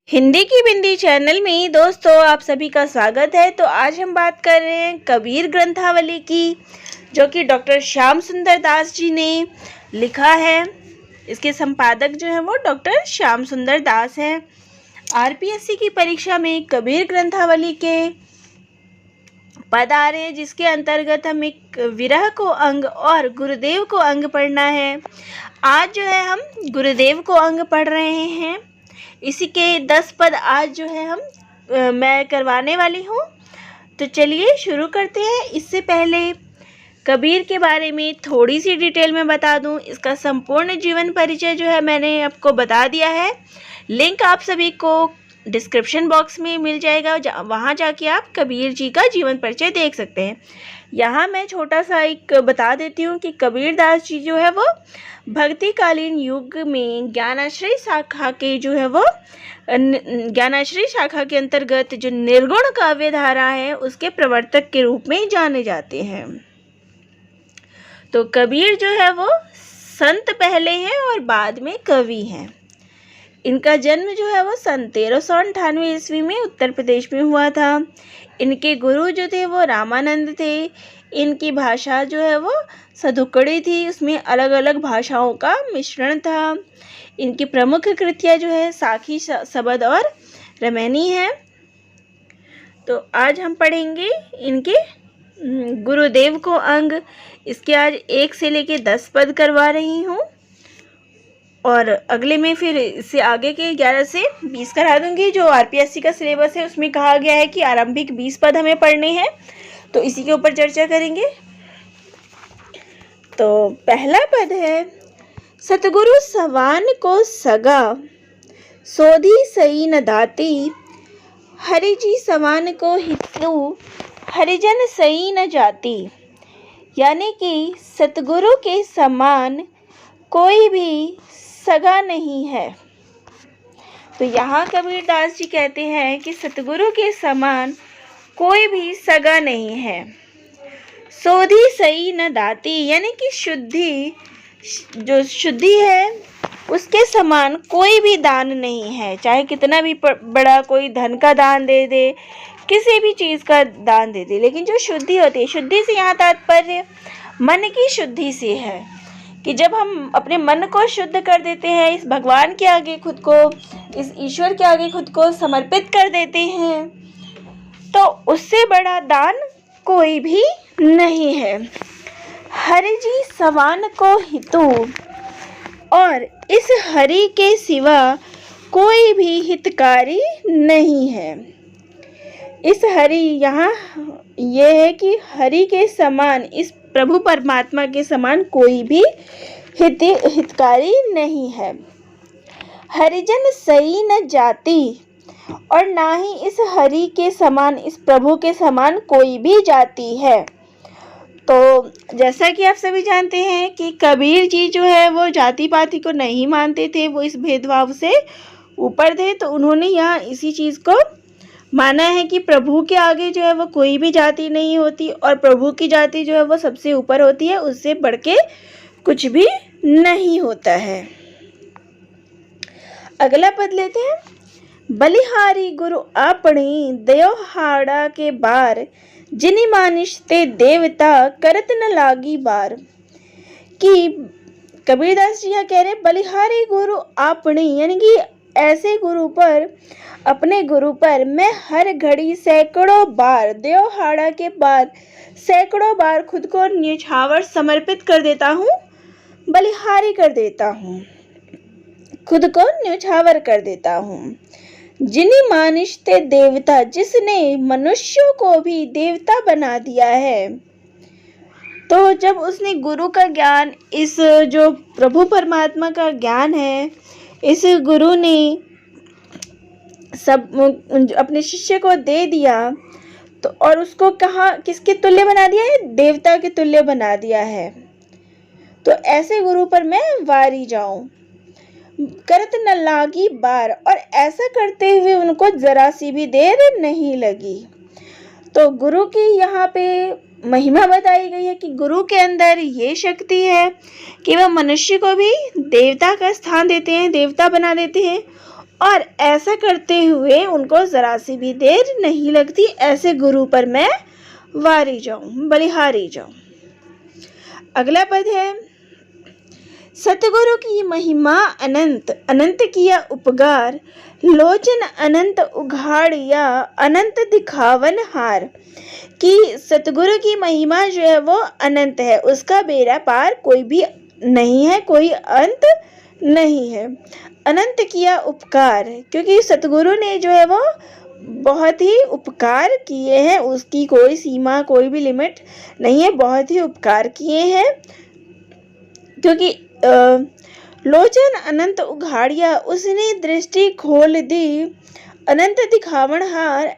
हिंदी की बिंदी चैनल में दोस्तों आप सभी का स्वागत है। तो आज हम बात कर रहे हैं कबीर ग्रंथावली की, जो कि डॉक्टर श्याम सुंदर दास जी ने लिखा है। इसके संपादक जो हैं वो डॉक्टर श्याम सुंदर दास हैं। आरपीएससी की परीक्षा में कबीर ग्रंथावली के पद आ रहे हैं, जिसके अंतर्गत हम एक विरह को अंग और गुरुदेव को अंग पढ़ना है। आज जो है हम गुरुदेव को अंग पढ़ रहे हैं। इसी के 10 पद आज जो है मैं करवाने वाली हूँ। तो चलिए शुरू करते हैं। इससे पहले कबीर के बारे में थोड़ी सी डिटेल में बता दूँ। इसका संपूर्ण जीवन परिचय जो है मैंने आपको बता दिया है। लिंक आप सभी को डिस्क्रिप्शन बॉक्स में मिल जाएगा, वहाँ जाके आप कबीर जी का जीवन परिचय देख सकते हैं। यहाँ मैं छोटा सा एक बता देती हूँ कि कबीर दास जी जो है वो भक्तिकालीन युग में ज्ञानाश्रय शाखा के जो है वो ज्ञानाश्रय शाखा के अंतर्गत जो निर्गुण काव्य धारा है उसके प्रवर्तक के रूप में जाने जाते हैं। तो कबीर जो है वो संत पहले हैं और बाद में कवि हैं। इनका जन्म जो है वो सन 1398 ईस्वी में उत्तर प्रदेश में हुआ था। इनके गुरु जो थे वो रामानंद थे। इनकी भाषा जो है वो सधुकड़ी थी, उसमें अलग अलग भाषाओं का मिश्रण था। इनकी प्रमुख कृतियाँ जो है साखी, सबद और रमैनी है। तो आज हम पढ़ेंगे इनके गुरुदेव को अंग। इसके आज 1 से लेके 10 पद करवा रही हूँ और अगले में फिर इससे आगे के 11 से 20 करा दूंगी। जो आरपीएससी का सिलेबस है उसमें कहा गया है कि आरंभिक 20 पद हमें पढ़ने हैं, तो इसी के ऊपर चर्चा करेंगे। तो पहला पद है, सतगुरु सवान को सगा सोधी सई न दाती, हरि जी सवान को हितु हरिजन सई न जाती। यानी कि सतगुरु के समान कोई भी सगा नहीं है। तो यहाँ कबीर दास जी कहते हैं कि सतगुरु के समान कोई भी सगा नहीं है। सोधी सई न दाती, यानी कि जो शुद्धि है उसके समान कोई भी दान नहीं है। चाहे कितना भी बड़ा कोई धन का दान दे दे, किसी भी चीज़ का दान दे दे, लेकिन जो शुद्धि होती है, शुद्धि से यहाँ तात्पर्य मन की शुद्धि से है कि जब हम अपने मन को शुद्ध कर देते हैं, इस भगवान के आगे खुद को, इस ईश्वर के आगे खुद को समर्पित कर देते हैं, तो उससे बड़ा दान कोई भी नहीं है। हरि जी सवान को हितु, और इस हरि के सिवा कोई भी हितकारी नहीं है। इस हरि, यहाँ ये है कि हरि के समान, इस प्रभु परमात्मा के समान कोई भी हितकारी नहीं है। हरिजन सई न जाति, और ना ही इस हरि के समान, इस प्रभु के समान कोई भी जाति है। तो जैसा कि आप सभी जानते हैं कि कबीर जी जो है वो जाति पाति को नहीं मानते थे, वो इस भेदभाव से ऊपर थे। तो उन्होंने यहाँ इसी चीज़ को माना है कि प्रभु के आगे जो है वो कोई भी जाति नहीं होती, और प्रभु की जाति जो है वो सबसे ऊपर होती है, उससे बढ़ के कुछ भी नहीं होता है। अगला पद लेते हैं, बलिहारी गुरु आपणे दयो हाड़ा के बार, जिनि मानिश ते देवता करत न लागी बार। कि कबीरदास जी यहाँ कह रहे बलिहारी गुरु आपणे, यानी कि ऐसे गुरु पर, अपने गुरु पर मैं हर घड़ी सैकड़ों बार, देवहाड़ा के बाद सैकड़ों बार खुद को न्यौछावर समर्पित कर देता हूँ, बलिहारी कर देता हूँ, खुद को न्यौछावर कर देता हूँ। जिनि मानिश ते देवता, जिसने मनुष्यों को भी देवता बना दिया है। तो जब उसने गुरु का ज्ञान, इस जो प्रभु परमात्मा का ज्ञान है, इस गुरु ने सब अपने शिष्य को दे दिया, तो और उसको कहा किसके तुल्य बना दिया है, देवता के तुल्य बना दिया है। तो ऐसे गुरु पर मैं वारी जाऊं, करत न लागी बार, और ऐसा करते हुए उनको जरा सी भी देर नहीं लगी। तो गुरु की यहाँ पे महिमा बताई गई है कि गुरु के अंदर ये शक्ति है कि वह मनुष्य को भी देवता का स्थान देते हैं, देवता बना देते हैं, और ऐसा करते हुए उनको ज़रा सी भी देर नहीं लगती, ऐसे गुरु पर मैं वारी जाऊं, बलिहारी जाऊं। अगला पद है, सतगुरु की महिमा अनंत, अनंत किया उपकार, लोचन अनंत उघाड़िया, अनंत दिखावन हार। कि सतगुरु की महिमा जो है वो अनंत है, उसका बेड़ा पार कोई भी नहीं है, कोई अंत नहीं है। अनंत किया उपकार, क्योंकि सतगुरु ने जो है वो बहुत ही उपकार किए हैं, उसकी कोई सीमा कोई भी लिमिट नहीं है, बहुत ही उपकार किए हैं। क्योंकि लोचन अनंत उघाड़िया, उसने दृष्टि खोल दी, अनंत दिखावन हार,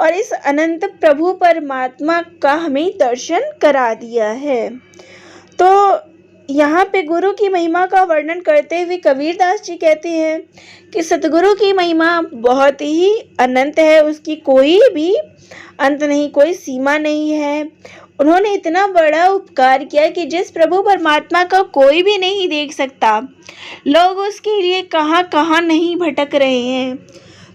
और इस अनंत प्रभु परमात्मा का हमें दर्शन करा दिया है। तो यहाँ पे गुरु की महिमा का वर्णन करते हुए कबीरदास जी कहते हैं कि सतगुरु की महिमा बहुत ही अनंत है, उसकी कोई भी अंत नहीं, कोई सीमा नहीं है। उन्होंने इतना बड़ा उपकार किया कि जिस प्रभु परमात्मा का कोई भी नहीं देख सकता, लोग उसके लिए कहाँ कहाँ नहीं भटक रहे हैं,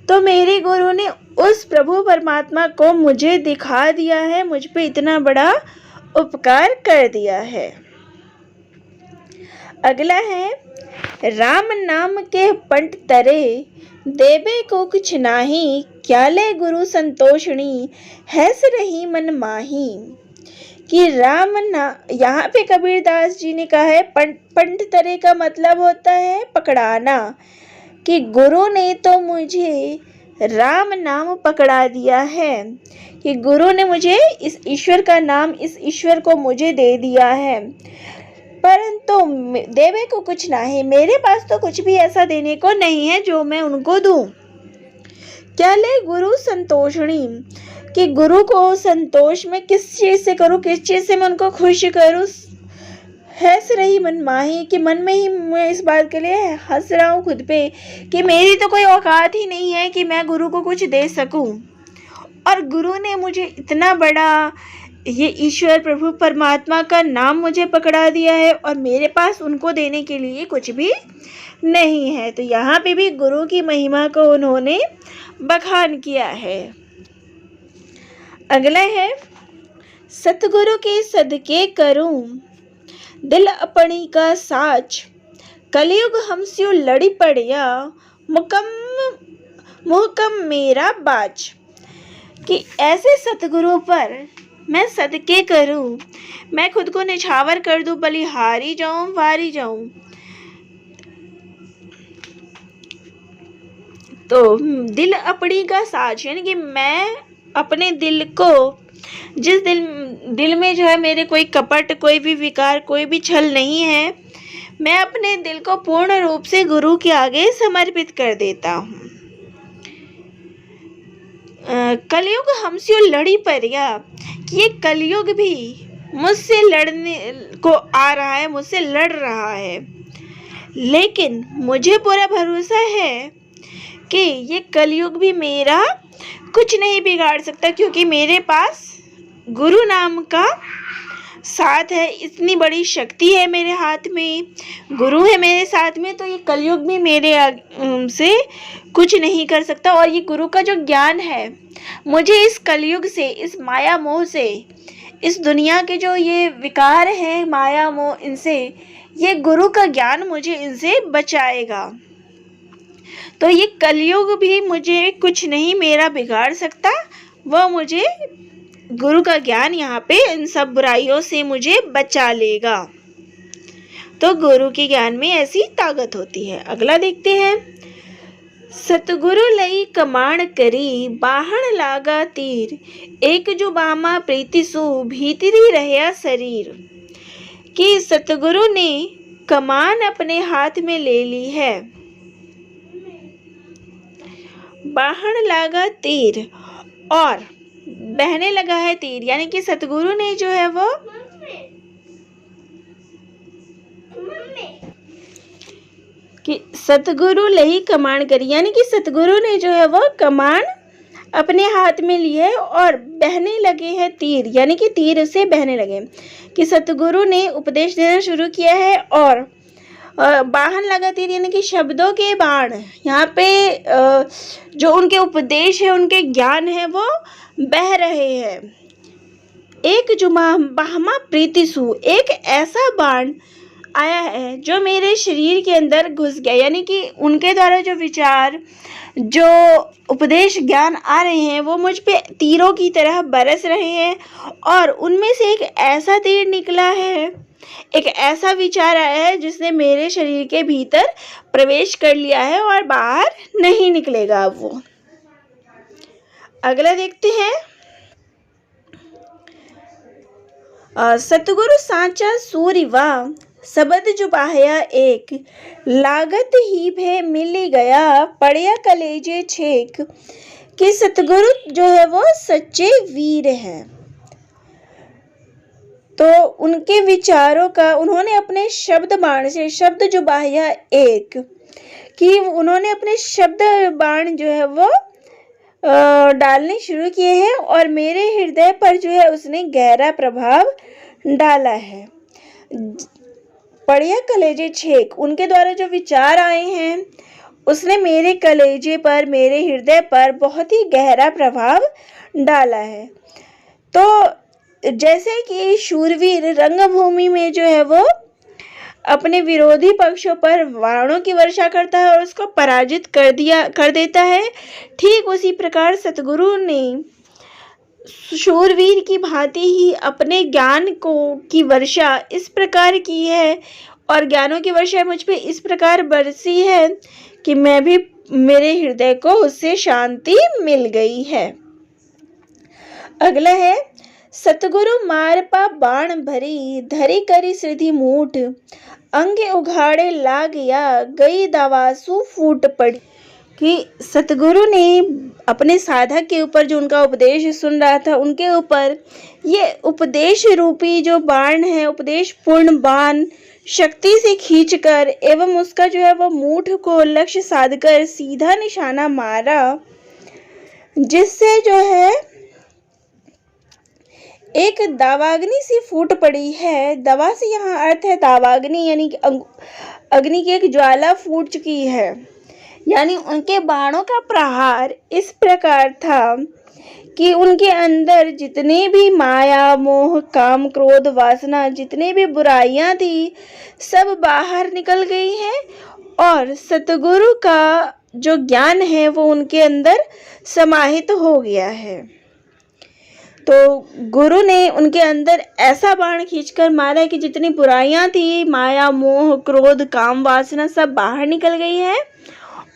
तो मेरे गुरु ने उस प्रभु परमात्मा को मुझे दिखा दिया है, मुझ पे इतना बड़ा उपकार कर दिया है। अगला है, राम नाम के पंट तरे, देवे को कुछ नाही, क्या ले गुरु संतोषणी, हैस रही मन माही। कि राम ना, यहाँ पे कबीरदास जी ने कहा है पंट तरे का मतलब होता है पकड़ाना, कि गुरु ने तो मुझे राम नाम पकड़ा दिया है, कि गुरु ने मुझे इस ईश्वर का नाम, इस ईश्वर को मुझे दे दिया है, परंतु देवे को कुछ ना है, मेरे पास तो कुछ भी ऐसा देने को नहीं है जो मैं उनको दूं। क्या ले गुरु संतोषणी, कि गुरु को संतोष में किस चीज से करूं, किस चीज से मैं उनको खुश करूं। हंस रही मन माही, कि मन में ही मैं इस बात के लिए हंस रहा हूँ खुद पे कि मेरी तो कोई औकात ही नहीं है कि मैं गुरु को कुछ दे सकूं, और गुरु ने मुझे इतना बड़ा ये ईश्वर प्रभु परमात्मा का नाम मुझे पकड़ा दिया है, और मेरे पास उनको देने के लिए कुछ भी नहीं है। तो यहाँ पे भी गुरु की महिमा को उन्होंने बखान किया है। अगला है, सतगुरु के सदके करूं, दिल अपनी का साच, कलयुग हमस्यु लड़ी पड़िया, मुहकम मेरा बाज। कि ऐसे सतगुरु पर मैं सदके करूं, मैं खुद को निछावर कर दूं, बलिहारी जाऊं, वारी जाऊं। तो दिल अपनी का साज, यानी कि मैं अपने दिल को, जिस दिल में जो है मेरे कोई कपट, कोई भी विकार, कोई भी छल नहीं है, मैं अपने दिल को पूर्ण रूप से गुरु के आगे समर्पित कर देता हूँ। कलयुग हमसे लड़ी परिया, कि ये कलयुग भी मुझसे लड़ने को आ रहा है, मुझसे लड़ रहा है, लेकिन मुझे पूरा भरोसा है कि ये कलयुग भी मेरा कुछ नहीं बिगाड़ सकता, क्योंकि मेरे पास गुरु नाम का साथ है, इतनी बड़ी शक्ति है मेरे हाथ में, गुरु है मेरे साथ में, तो ये कलयुग भी मेरे से कुछ नहीं कर सकता। और ये गुरु का जो ज्ञान है, मुझे इस कलयुग से, इस माया मोह से, इस दुनिया के जो ये विकार हैं, माया मोह, इनसे, ये गुरु का ज्ञान मुझे इनसे बचाएगा। तो ये कलयुग भी मुझे कुछ नहीं मेरा बिगाड़ सकता, वह मुझे गुरु का ज्ञान यहाँ पे इन सब बुराइयों से मुझे बचा लेगा। तो गुरु के ज्ञान में ऐसी ताकत होती है। अगला देखते हैं, सतगुरु लई कमाण करी, बाहण लागा तीर, एक जो बामा प्रीति सु, भीतरी रहया शरीर। कि सतगुरु ने कमान अपने हाथ में ले ली है, बाहण लागा तीर, और बहने लगा है तीर, यानी कि सतगुरु ने जो है वो कि सतगुरु लही कमान करी, यानी कि सतगुरु ने जो है वो कमान अपने हाथ में ली है और बहने लगे हैं तीर, यानी कि तीर से बहने लगे। कि सतगुरु ने उपदेश देना शुरू किया है और बाहन लगा तीर यानी कि शब्दों के बाण। यहाँ पे जो उनके उपदेश है, उनके ज्ञान है, वो बह रहे हैं। एक जुमा बहमा प्रीतिसु, एक ऐसा बाण आया है जो मेरे शरीर के अंदर घुस गया, यानी कि उनके द्वारा जो विचार, जो उपदेश ज्ञान आ रहे हैं वो मुझ पे तीरों की तरह बरस रहे हैं। और उनमें से एक ऐसा तीर निकला है, एक ऐसा विचार आया है जिसने मेरे शरीर के भीतर प्रवेश कर लिया है और बाहर नहीं निकलेगा अब वो। अगला देखते हैं। सतगुरु सांचा सूरिवा सबद जुबाहया एक, लागत ही भे मिली गया पड़िया कलेजे छेक। कि सतगुरु जो है वो सच्चे वीर हैं। तो उनके विचारों का उन्होंने अपने शब्द बाण से, शब्द जुबाहया एक, कि उन्होंने अपने शब्द बाण जो है वो डालने शुरू किए हैं और मेरे हृदय पर जो है उसने गहरा प्रभाव डाला है। पढ़िया कलेजे छेक, उनके द्वारा जो विचार आए हैं उसने मेरे कलेजे पर, मेरे हृदय पर बहुत ही गहरा प्रभाव डाला है। तो जैसे कि शूरवीर रंगभूमि में जो है वो अपने विरोधी पक्षों पर बाणों की वर्षा करता है और उसको पराजित कर देता है, ठीक उसी प्रकार सतगुरु ने शूरवीर की भांति ही अपने ज्ञान की वर्षा इस प्रकार की है और ज्ञानों की वर्षा मुझ पे इस प्रकार बरसी है कि मैं भी, मेरे हृदय को उससे शांति मिल गई है। अगला है। सतगुरु मार पा बाण भरी, धरी करी श्रीधि मूठ, अंगे उघाड़े लाग या गई दवासु फूट पड़ी। कि सतगुरु ने अपने साधक के ऊपर जो उनका उपदेश सुन रहा था, उनके ऊपर ये उपदेश रूपी जो बाण है, उपदेश पूर्ण बाण शक्ति से खींचकर एवं उसका जो है वो मूठ को लक्ष्य साधकर सीधा निशाना मारा, जिससे जो है एक दावाग्नि सी फूट पड़ी है। दवा से यहाँ अर्थ है दावाग्नि, यानी कि अग्नि की एक ज्वाला फूट चुकी है। यानी उनके बाणों का प्रहार इस प्रकार था कि उनके अंदर जितने भी माया, मोह, काम, क्रोध, वासना, जितने भी बुराइयां थी, सब बाहर निकल गई हैं और सतगुरु का जो ज्ञान है वो उनके अंदर समाहित हो गया है। तो गुरु ने उनके अंदर ऐसा बाण खींचकर मारा कि जितनी बुराइयां थी, माया, मोह, क्रोध, काम, वासना, सब बाहर निकल गई है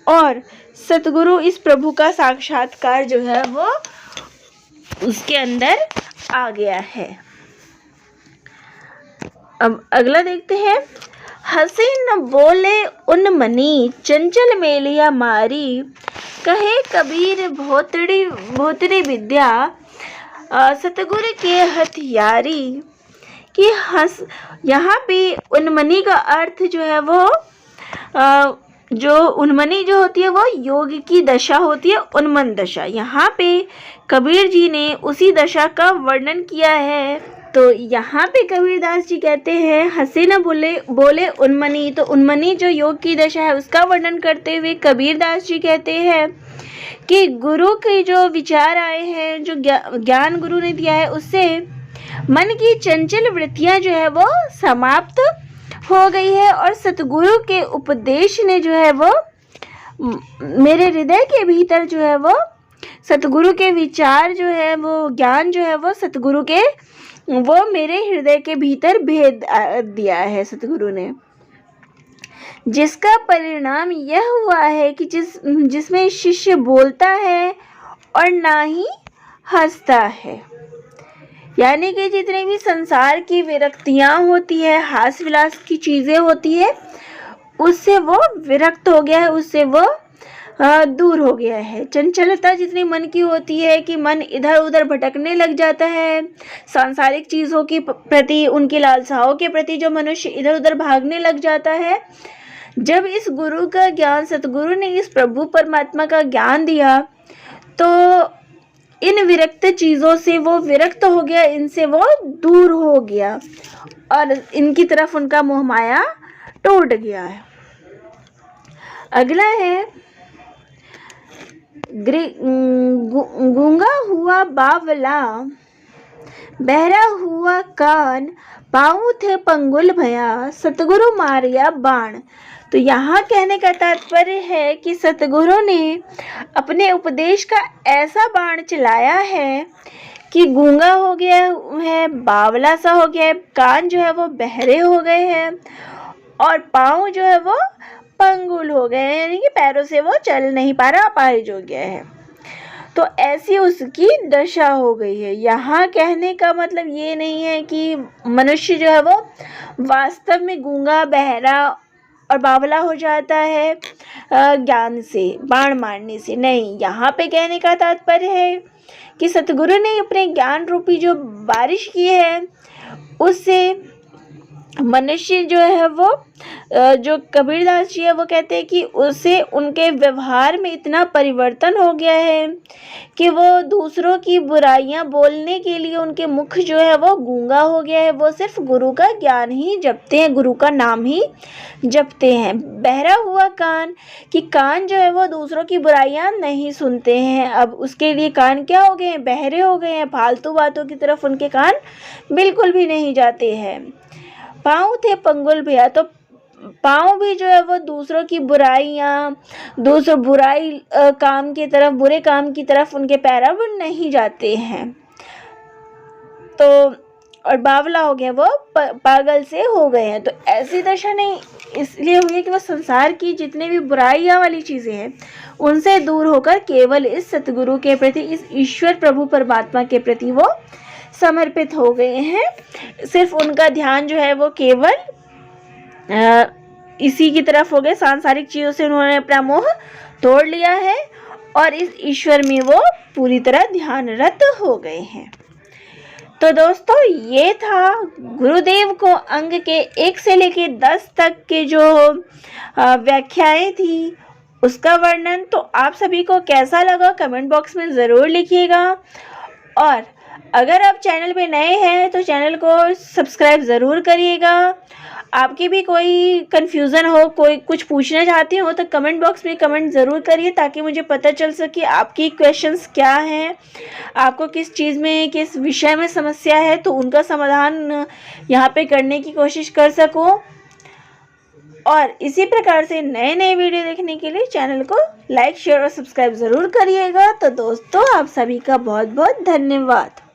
और सतगुरु इस प्रभु का साक्षात्कार जो है वो उसके अंदर आ गया है। अब अगला देखते हैं। हंसे न बोले उन मनी, चंचल मेलिया मारी, कहे कबीर भोतड़ी विद्या, सतगुरु के हथियारी। कि हंस, यहाँ पे उन्मनी का अर्थ जो है वो जो उन्मनी जो होती है वो योग की दशा होती है, उन्मन दशा। यहाँ पे कबीर जी ने उसी दशा का वर्णन किया है। तो यहाँ पे कबीरदास जी कहते हैं हंसे न बोले उन्मनी, तो उन्मनी जो योग की दशा है उसका वर्णन करते हुए कबीरदास जी कहते हैं कि गुरु के जो विचार आए हैं, जो ज्ञान गुरु ने दिया है, उससे मन की चंचल वृत्तियां जो है वो समाप्त हो गई है और सतगुरु के उपदेश ने जो है वो मेरे हृदय के भीतर जो है वो सतगुरु के विचार जो है वो ज्ञान जो है वो सतगुरु के वो मेरे हृदय के भीतर भेद दिया है सतगुरु ने, जिसका परिणाम यह हुआ है कि जिसमें शिष्य बोलता है और ना ही हंसता है। यानी कि जितने भी संसार की विरक्तियां होती है, हास विलास की चीजें होती है, उससे वो विरक्त हो गया है, उससे वो दूर हो गया है। चंचलता जितनी मन की होती है कि मन इधर उधर भटकने लग जाता है, सांसारिक चीज़ों के प्रति, उनकी लालसाओं के प्रति जो मनुष्य इधर उधर भागने लग जाता है, जब इस गुरु का ज्ञान, सतगुरु ने इस प्रभु परमात्मा का ज्ञान दिया तो इन विरक्त चीज़ों से वो विरक्त हो गया, इनसे वो दूर हो गया और इनकी तरफ उनका मोह माया टूट गया है। अगला है गूंगा हुआ बावला, बहरा हुआ कान, पाँव थे पंगुल भया, सतगुरु मारिया बाण। तो यहाँ कहने का तात्पर्य है कि सतगुरु ने अपने उपदेश का ऐसा बाण चलाया है कि गूंगा हो गया है, बावला सा हो गया है, कान जो है वो बहरे हो गए हैं और पाँव जो है वो पंगुल हो गए हैं, यानी कि पैरों से वो चल नहीं पा रहा, अपाहिज हो गया है। तो ऐसी उसकी दशा हो गई है। यहाँ कहने का मतलब ये नहीं है कि मनुष्य जो है वो वास्तव में गूंगा, बहरा और बावला हो जाता है ज्ञान से, बाण मारने से। नहीं, यहाँ पे कहने का तात्पर्य है कि सतगुरु ने अपने ज्ञान रूपी जो बारिश की है उससे मनुष्य जो है वो जो कबीरदास जी है वो कहते हैं कि उससे उनके व्यवहार में इतना परिवर्तन हो गया है कि वो दूसरों की बुराइयां बोलने के लिए उनके मुख जो है वो गूंगा हो गया है। वो सिर्फ गुरु का ज्ञान ही जपते हैं, गुरु का नाम ही जपते हैं। बहरा हुआ कान, कि कान जो है वो दूसरों की बुराइयां नहीं सुनते हैं। अब उसके लिए कान क्या हो गए हैं? बहरे हो गए हैं। फालतू बातों की तरफ उनके कान बिल्कुल भी नहीं जाते हैं। पाँव थे पंगुल भैया, तो पाँव भी जो है वो दूसरों की बुराइयाँ, दूसरों बुराई काम की तरफ, बुरे काम की तरफ उनके पैर अब नहीं जाते हैं। तो और बावला हो गया, वो पागल से हो गए हैं। तो ऐसी दशा नहीं इसलिए हुई है कि वो संसार की जितने भी बुराइयाँ वाली चीज़ें हैं उनसे दूर होकर केवल इस सतगुरु के प्रति, इस ईश्वर प्रभु परमात्मा के प्रति वो समर्पित हो गए हैं। सिर्फ उनका ध्यान जो है वो केवल इसी की तरफ हो गए, सांसारिक चीज़ों से उन्होंने अपना मोह तोड़ लिया है और इस ईश्वर में वो पूरी तरह ध्यानरत हो गए हैं। तो दोस्तों, ये था गुरुदेव को अंग के 1 से लेके 10 तक के जो व्याख्याएं थी उसका वर्णन। तो आप सभी को कैसा लगा कमेंट बॉक्स में ज़रूर लिखिएगा और अगर आप चैनल पे नए हैं तो चैनल को सब्सक्राइब ज़रूर करिएगा। आपकी भी कोई कन्फ्यूज़न हो, कोई कुछ पूछना चाहते हो तो कमेंट बॉक्स में कमेंट ज़रूर करिए ताकि मुझे पता चल सके आपकी क्वेश्चंस क्या हैं, आपको किस चीज़ में, किस विषय में समस्या है, तो उनका समाधान यहाँ पे करने की कोशिश कर सकूँ। और इसी प्रकार से नए नए वीडियो देखने के लिए चैनल को लाइक, शेयर और सब्सक्राइब ज़रूर करिएगा। तो दोस्तों, आप सभी का बहुत बहुत धन्यवाद।